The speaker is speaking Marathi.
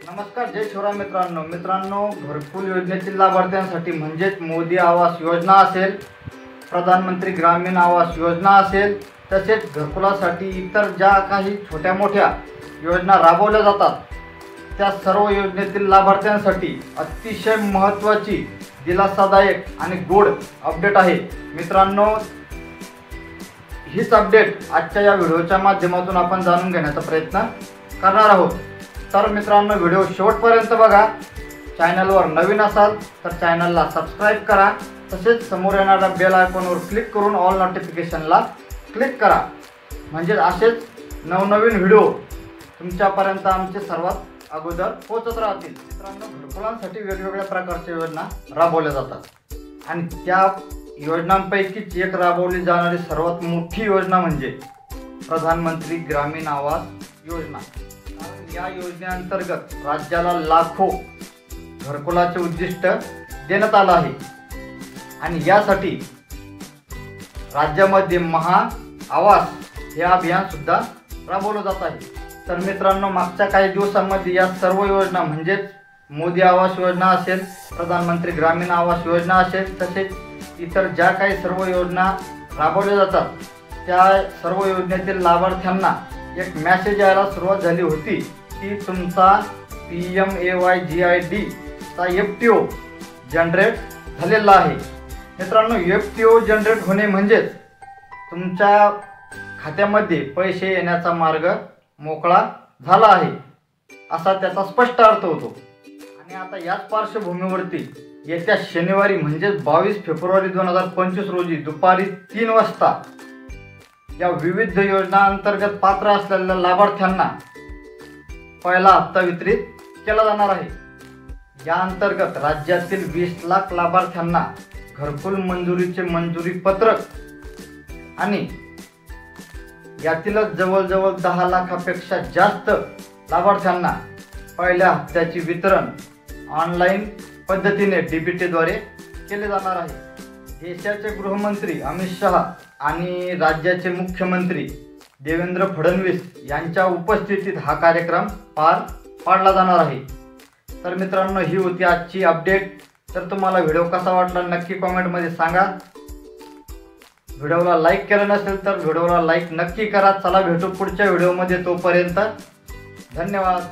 नमस्कार, जय शिवराय मित्रांनो, घरकुल योजनेतील लाभार्थ्यांसाठी म्हणजेच मोदी आवास योजना असेल, प्रधानमंत्री ग्रामीण आवास योजना असेल, तसेच घरकुलासाठी इतर ज्या काही छोट्या मोठ्या योजना राबवल्या जातात त्या सर्व योजनेतील लाभार्थ्यांसाठी अतिशय महत्त्वाची, दिलासादायक आणि गोड अपडेट आहे मित्रांनो। हीच अपडेट आजच्या या व्हिडिओच्या माध्यमातून आपण जाणून घेण्याचा प्रयत्न करणार आहोत। तर मित्रांनो, व्हिडिओ शेवटपर्यंत बघा। चॅनलवर नवीन असाल तर चॅनलला सबस्क्राइब करा, तसेच समोर येणाऱ्या बेल आयकॉनवर क्लिक करून ऑल नोटिफिकेशनला क्लिक करा, म्हणजे असेच नवनवीन व्हिडिओ तुमच्यापर्यंत आमचे सर्वात अगोदर पोहोचत राहतील। मित्रांनो, घरकुलांसाठी वेगवेगळ्या प्रकारच्या योजना राबवल्या जातात आणि त्या योजनांपैकीच एक राबवली जाणारी सर्वात मोठी योजना म्हणजे प्रधानमंत्री ग्रामीण आवास योजना। या योजनेअंतर्गत राज्याला लाखो घरकुलाचे उद्दिष्ट देण्यात आलं आहे आणि यासाठी राज्यामध्ये महा आवास हे अभियान सुद्धा राबवलं जात आहे। तर मित्रांनो, मागच्या काही दिवसांमध्ये या सर्व योजना म्हणजेच मोदी आवास योजना असेल, प्रधानमंत्री ग्रामीण आवास योजना असेल, तसेच इतर ज्या काही सर्व योजना राबवल्या जातात त्या सर्व योजनेतील लाभार्थ्यांना एक मेसेज यायला सुरुवात झाली होती की तुमचा PMAYGID चा FTO जनरेट झालेला आहे। मित्रांनो, FTO जनरेट होणे म्हणजेच तुमच्या खात्यामध्ये पैसे येण्याचा मार्ग मोकळा झाला आहे असा त्याचा स्पष्ट अर्थ होतो। आणि आता याच पार्श्वभूमीवरती येत्या शनिवारी म्हणजेच 22 फेब्रुवारी 2025 रोजी दुपारी 3 वाजता या विविध योजना अंतर्गत पात्र असलेल्या लाभार्थ्यांना पहिला हप्ता वितरित केला जाणार आहे। या अंतर्गत राज्यातील 20 लाख लाभार्थ्यांना घरकुल मंजुरीचे मंजुरी पत्रक आणि यातीलच जवळजवळ 10 लाखापेक्षा जास्त लाभार्थ्यांना पहिल्या हप्त्याचे वितरण ऑनलाईन पद्धतीने DBT द्वारे केले जाणार आहे। देशाचे गृहमंत्री अमित शहा आणि राज्याचे मुख्यमंत्री देवेंद्र फडणवीस यांच्या उपस्थितीत हा कार्यक्रम पार पाडला जाणार आहे। तर मित्रांनो, ही होती आजची अपडेट। तर तुम्हाला व्हिडिओ कसा वाटला नक्की कमेंटमध्ये सांगा। व्हिडिओला लाईक केलं नसेल तर व्हिडिओला लाईक नक्की करा। चला भेटू पुढच्या व्हिडिओमध्ये, तोपर्यंत धन्यवाद।